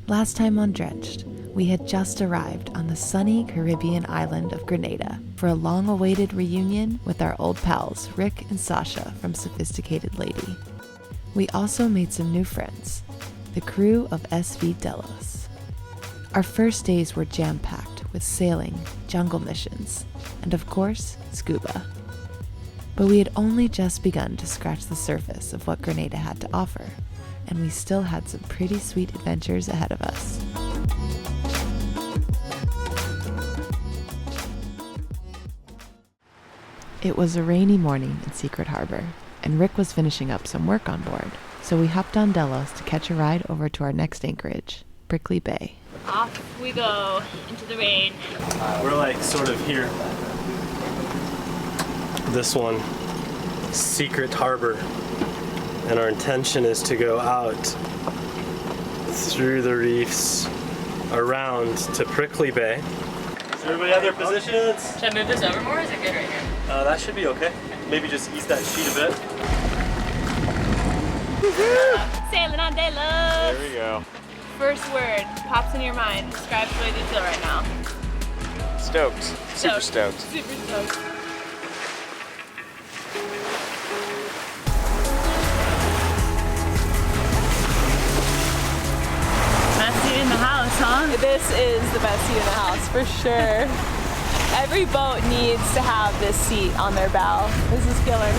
Last time on Drenched, we had just arrived on the sunny Caribbean island of Grenada for a long-awaited reunion with our old pals Rick and Sasha from Sophisticated Lady. We also made some new friends, the crew of SV Delos. Our first days were jam-packed with sailing, jungle missions, and of course, scuba. But we had only just begun to scratch the surface of what Grenada had to offer, and we still had some pretty sweet adventures ahead of us. It was a rainy morning in Secret Harbor, and Rick was finishing up some work on board, so we hopped on Delos to catch a ride over to our next anchorage, Brickley Bay. Off we go into the rain. We're like sort of here. This one, Secret Harbor. And our intention is to go out through the reefs around to Brickley Bay. Does everybody have their positions? Should I move this over more or is it good right here? That should be okay. Maybe just ease that sheet a bit. Sailing on Delos! There we go. First word pops in your mind. Describes the way you feel right now. Stoked. Super stoked. Super stoked. Best seat in the house, huh? This is the best seat in the house, for sure. Every boat needs to have this seat on their bow. This is killer.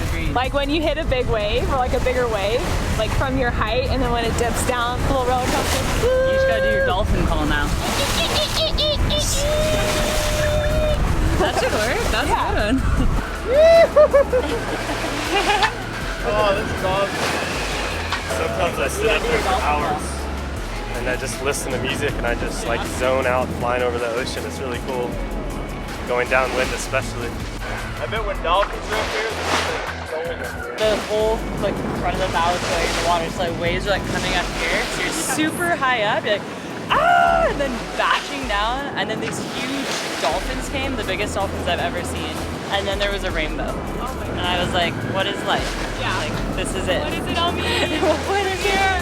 Agreed. Like when you hit a big wave, or like a bigger wave, like from your height, and then when it dips down, a little roller coaster. You just gotta do your dolphin call now. That should work. That's a good one. Oh, this is awesome. Sometimes I sit up there for hours and I just listen to music and I just like zone out flying over the ocean. It's really cool. Going downwind especially. I bet when dolphins are up here, The whole like front of the bow is going in the water, so like waves are like coming up here. So you're super high up, you're like, ah, and then bashing down, and then these huge dolphins came, the biggest dolphins I've ever seen. And then there was a rainbow. Oh my God. And I was like, what is life? Yeah. Like, this is it. What does it all mean? What is it?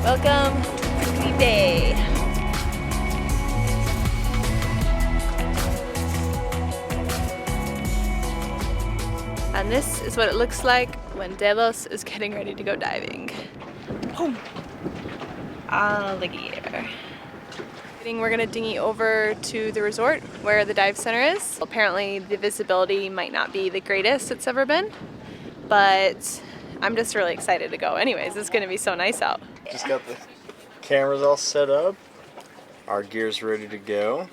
Welcome to Brickley Bay. And this is what it looks like when Delos is getting ready to go diving. Oh. Alligator. We're gonna dinghy over to the resort where the dive center is. Apparently the visibility might not be the greatest it's ever been, but I'm just really excited to go anyways. It's gonna be so nice out. Just got the cameras all set up. Our gear's ready to go.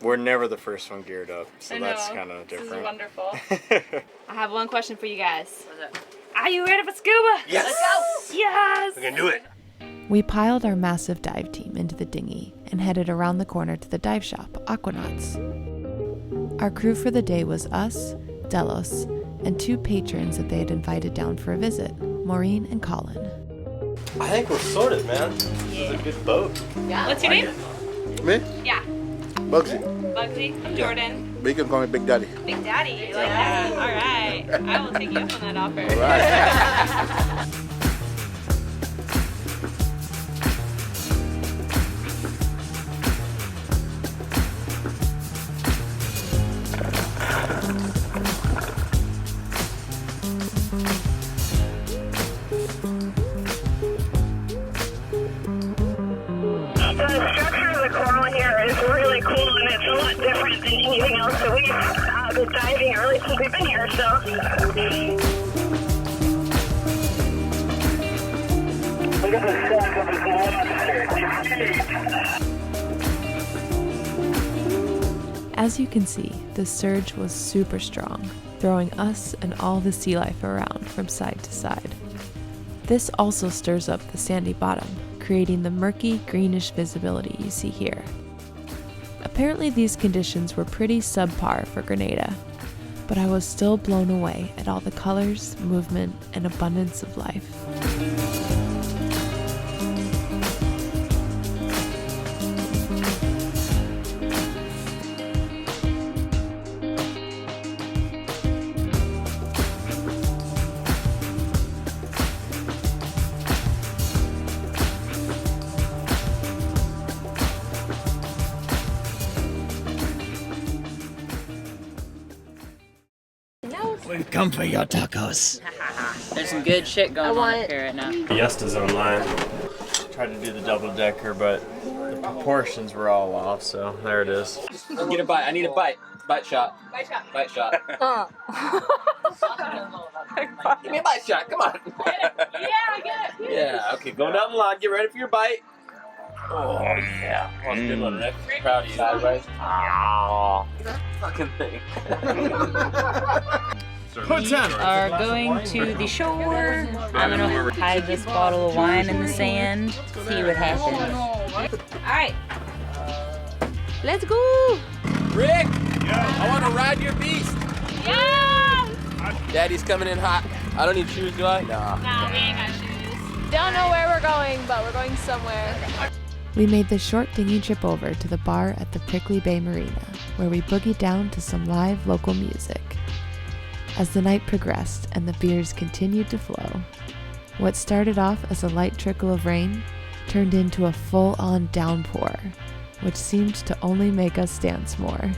We're never the first one geared up, so that's kind of different. This is wonderful. I have one question for you guys. Are you ready for scuba? Yes! Let's go! Yes! we can do it. We piled our massive dive team into the dinghy and headed around the corner to the dive shop, Aquanauts. Our crew for the day was us, Delos, and two patrons that they had invited down for a visit, Maureen and Colin. I think we're sorted, man. This is a good boat. Yeah. What's your name? Me? Yeah. Bugsy. Bugsy. I'm Jordan. But you can call me Big Daddy. Big Daddy. You like that? All right. I will take you up on that offer. Right. The structure of the coral here is really cool and it's a lot different than anything else that we've been diving early since we've been here, so. Look at the stack of the As you can see, the surge was super strong, throwing us and all the sea life around from side to side. This also stirs up the sandy bottom, creating the murky greenish visibility you see here. Apparently these conditions were pretty subpar for Grenada, but I was still blown away at all the colors, movement, and abundance of life. We've come for your tacos. There's some good shit going on up here right now. Fiesta's online. Tried to do the double decker, but the proportions were all off, so there it is. Get a bite. I need a bite. Bite shot. Bite shot. Give me a bite shot. Come on. Yeah, I get it. Yeah. Okay. Going down the line. Get ready for your bite. Oh yeah. Oh, good one, Rick. Proud of you. Sideways. Oh, that fucking thing. We are going to the shore. I'm gonna hide this bottle of wine in the sand, see what happens. Alright. Let's go! Rick, I want to ride your beast. Yeah! Daddy's coming in hot. I don't need shoes, do I? Nah. Nah, we ain't got shoes. Don't know where we're going, but we're going somewhere. We made the short dinghy trip over to the bar at the Prickly Bay Marina, where we boogied down to some live local music. As the night progressed and the beers continued to flow, what started off as a light trickle of rain turned into a full-on downpour, which seemed to only make us dance more.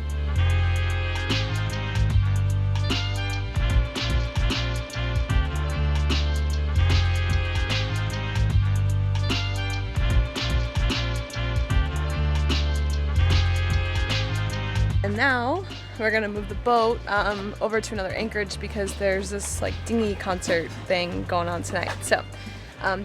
And now we're gonna move the boat over to another anchorage because there's this like dinghy concert thing going on tonight. So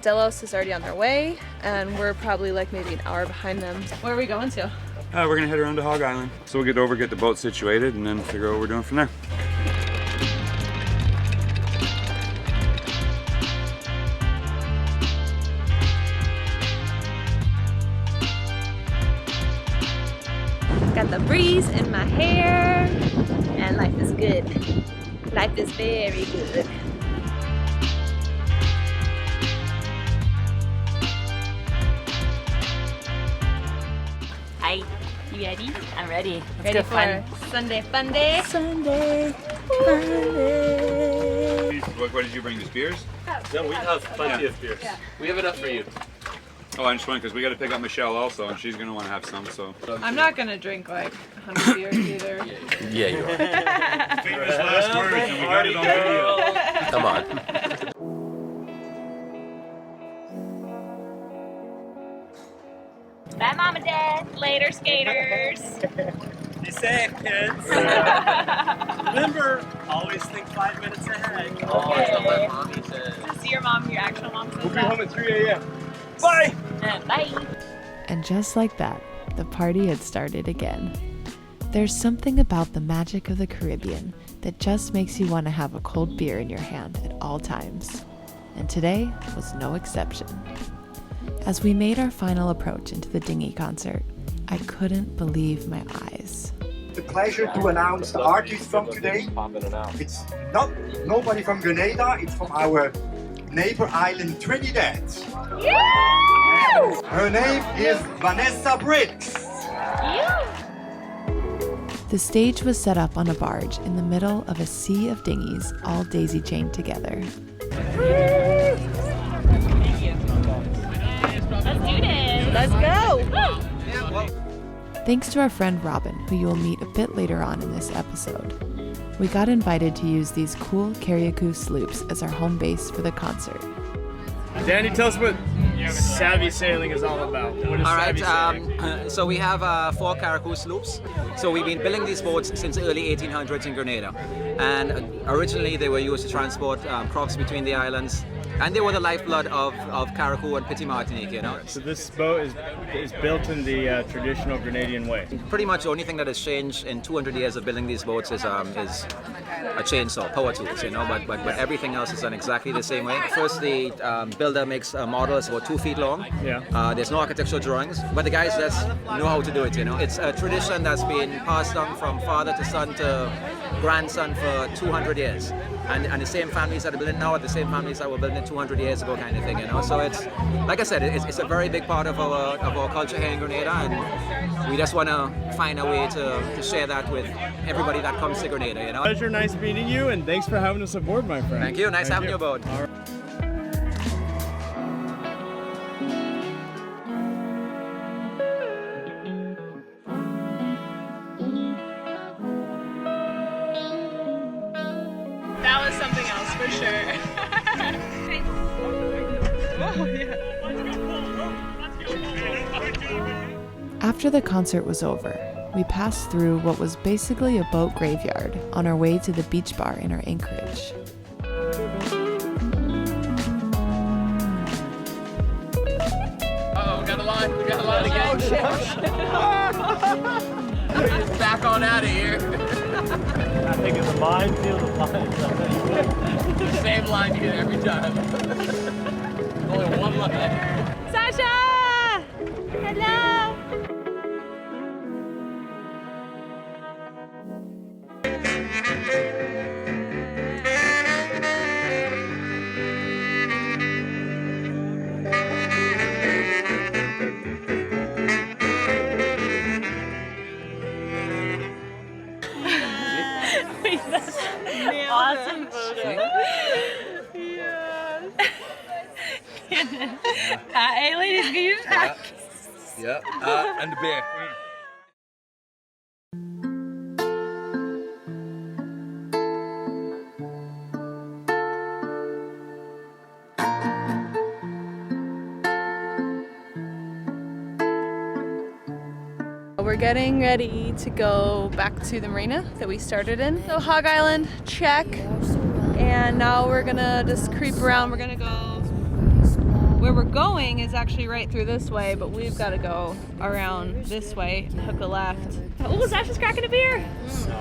Delos is already on their way and we're probably like maybe an hour behind them. Where are we going to? We're gonna head around to Hog Island. So we'll get over, get the boat situated, and then figure out what we're doing from there. Got the breeze in my hair and life is good. Life is very good. Hi, you ready? I'm ready. Let's Ready go fun. for Sunday fun day? Sunday. What did you bring, the spears? No, we have plenty of beers. We have enough for you. Oh, I just went because we got to pick up Michelle also, and she's gonna want to have some. So. I'm not gonna drink like 100 beers either. Yeah, you are. Famous last words, and we got it on video. Come on. Bye, Mom and Dad. Later, skaters. Be safe, kids. Remember, always think 5 minutes ahead. Oh, that's what my mommy said. See your mom, your actual mom says We'll be that. home at 3 a.m. Bye! Bye. And just like that, the party had started again. There's something about the magic of the Caribbean that just makes you want to have a cold beer in your hand at all times. And today was no exception. As we made our final approach into the dinghy concert, I couldn't believe my eyes. The pleasure to announce the artist from today. It's not nobody from Grenada, it's from our neighbor island Trinidad. Her name is Vanessa Briggs. The stage was set up on a barge in the middle of a sea of dinghies all daisy-chained together. Let's do this. Let's go! Thanks to our friend Robin, who you will meet a bit later on in this episode, we got invited to use these cool Carriacou sloops as our home base for the concert. Danny, tell us what savvy sailing is all about. What is savvy sailing? So we have 4 Carriacou sloops. So we've been building these boats since the early 1800s in Grenada. And originally they were used to transport crops between the islands. And they were the lifeblood of Carriacou and Petit Martinique, you know. So this boat is built in the traditional Grenadian way. Pretty much the only thing that has changed in 200 years of building these boats is a chainsaw, power tools, you know, but everything else is done exactly the same way. First, the builder makes a model that's about 2 feet long. Yeah. There's no architectural drawings, but the guys just know how to do it, you know. It's a tradition that's been passed down from father to son to grandson for 200 years. And the same families that are building now are the same families that were building it 200 years ago, kind of thing, you know. So it's, like I said, it's a very big part of our culture here in Grenada, and we just want to find a way to share that with everybody that comes to Grenada, you know. Pleasure, nice meeting you, and thanks for having us aboard, my friend. Thank you, nice having you aboard. All right. for sure. Oh, yeah. After the concert was over, we passed through what was basically a boat graveyard on our way to the beach bar in our anchorage. Uh-oh, we got a line. We got a line again. We're just back on out of here. I think it's a minefield of lines. Same line here every time. Only one line. Sasha! Hello! Awesome photo. Hey ladies, can you back? Yeah. And the beer. We're getting ready to go back to the marina that we started in. So Hog Island, check. And now we're gonna just creep around. We're gonna go, where we're going is actually right through this way, but we've gotta go around this way, hook a left. Oh, Sasha's cracking a beer?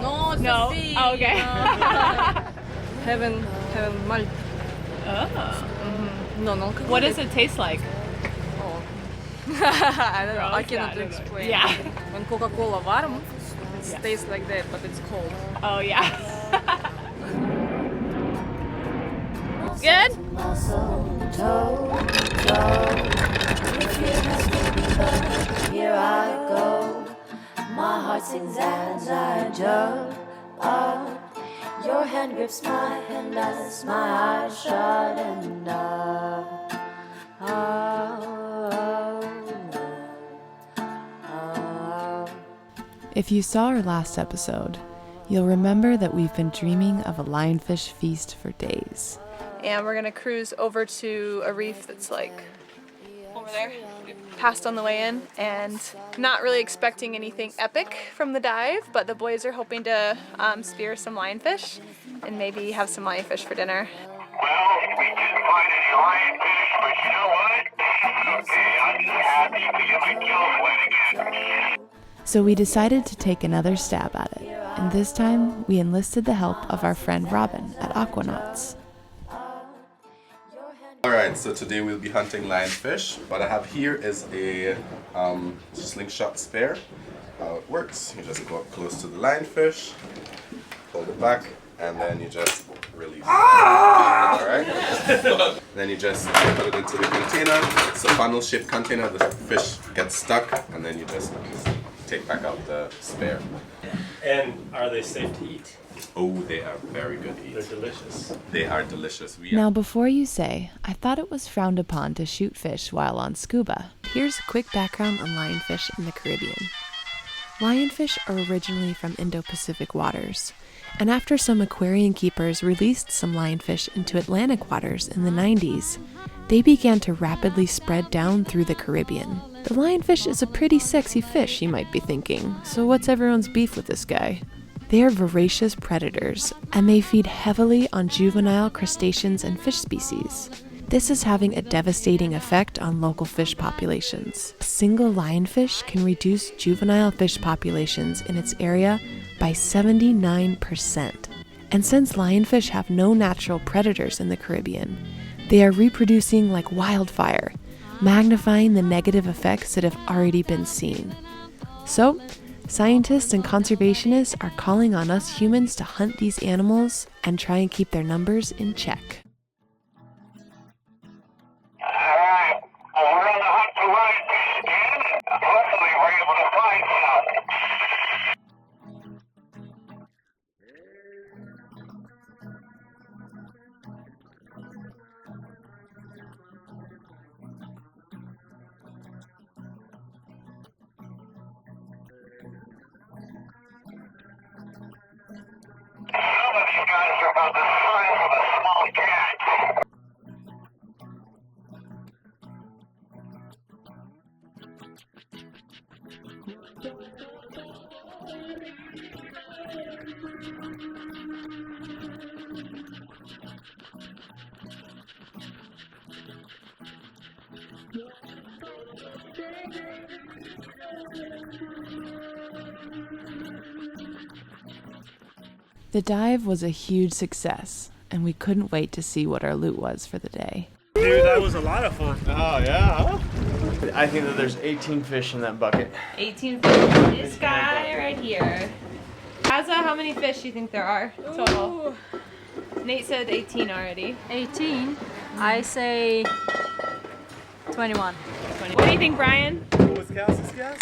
No, it's No? Sophie. Oh, okay. Heaven mal. Oh. No. What does it taste like? I don't know, I Gross, cannot yeah, explain. Yeah. When Coca-Cola warm, it tastes like that, but it's cold. Oh yeah. Good? Here I go. My heart sings as I jump up. Your hand grips my hand as my eyes shut and If you saw our last episode, you'll remember that we've been dreaming of a lionfish feast for days. And we're gonna cruise over to a reef that's like over there. We passed on the way in, and not really expecting anything epic from the dive, but the boys are hoping to spear some lionfish and maybe have some lionfish for dinner. Well, we didn't find any lionfish, but you know what? Okay, I'm just happy to get my gills wet again. So we decided to take another stab at it, and this time we enlisted the help of our friend Robin at Aquanauts. Alright, so today we'll be hunting lionfish. What I have here is a slingshot spear. How it works, you just go up close to the lionfish, hold it back, and then you just release it. Alright? Then you just put it into the container. It's a funnel-shaped container, the fish gets stuck, and then you just take back out the spear. And are they safe to eat? Oh, they are very good to eat. They're delicious. They are delicious. Now before you say, I thought it was frowned upon to shoot fish while on scuba, here's a quick background on lionfish in the Caribbean. Lionfish are originally from Indo-Pacific waters, and after some aquarium keepers released some lionfish into Atlantic waters in the 90s, they began to rapidly spread down through the Caribbean. The lionfish is a pretty sexy fish, you might be thinking, so what's everyone's beef with this guy? They are voracious predators, and they feed heavily on juvenile crustaceans and fish species. This is having a devastating effect on local fish populations. A single lionfish can reduce juvenile fish populations in its area by 79%. And since lionfish have no natural predators in the Caribbean, they are reproducing like wildfire, magnifying the negative effects that have already been seen. So, scientists and conservationists are calling on us humans to hunt these animals and try and keep their numbers in check. Alright, well, we're on the hunt for lionfish again. Hopefully we're able to find some. Some of these guys are about the size of a small cat. The dive was a huge success, and we couldn't wait to see what our loot was for the day. Dude, that was a lot of fun. Oh, yeah? I think that there's 18 fish in that bucket. 18 fish. This guy right here. Kaza, how many fish do you think there are total? Ooh. Nate said 18 already. 18? I say 21. What do you think, Brian? What was Kaz's guess?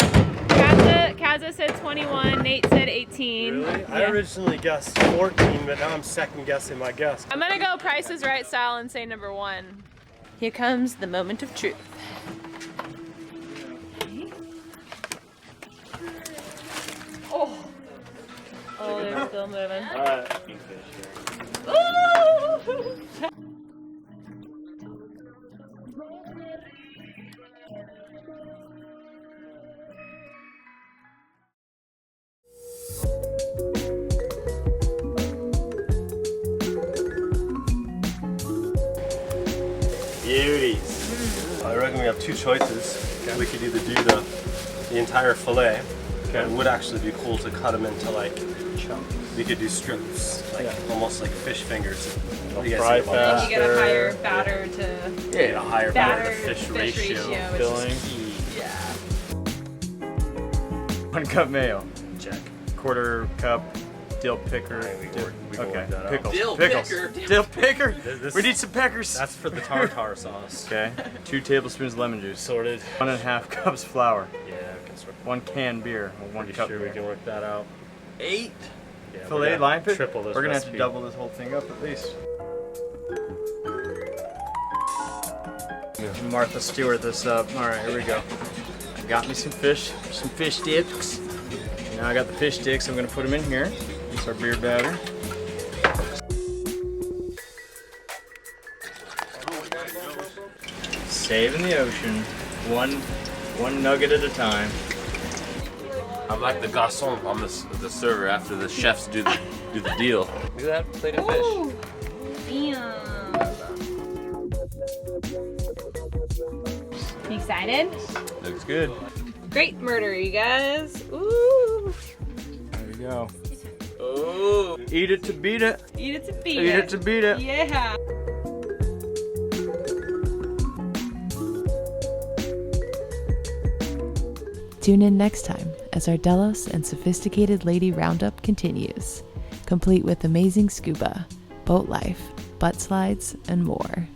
Kaza said 21, Nate said 18. Really? Yeah. I originally guessed 14, but now I'm second guessing my guess. I'm gonna go Price is Right style and say number 1. Here comes the moment of truth. Oh, they're still moving. All right. Ooh! Beauties. I reckon we have two choices. Okay. We could either do the entire fillet. Okay. It would actually be cool to cut them into like chunks. We could do strips, like almost like fish fingers. What do you guys think about that? You get a higher batter to a higher batter to fish ratio. Filling. Yeah. 1 cup mayo. Check. 1/4 cup dill picker. We can work that out. Pickles. Dill Pickles. picker. Dill picker. This- We need some peckers. That's for the tartar sauce. Okay. 2 tablespoons lemon juice. Sorted. 1.5 cups flour. Yeah, we can sort 1 can beer. Or 1 Pretty cup sure beer. we can work that out. 8 Yeah, fillet lionfish. Triple this We're gonna have to recipe. double this whole thing up at least. Martha Stewart this up. All right, here we go. I got me some fish sticks. Now I got the fish sticks. I'm gonna put them in here. This is our beer batter. Saving the ocean, one nugget at a time. I'm like the garçon on the server after the chefs do the deal. Look at that plate of fish. You excited? Looks good. Great murder, you guys. Ooh. There we go. Oh. Eat it to beat it. Eat it to beat Eat it. it to beat it. Yeah. Tune in next time as our Delos and Sophisticated Lady Roundup continues, complete with amazing scuba, boat life, butt slides, and more.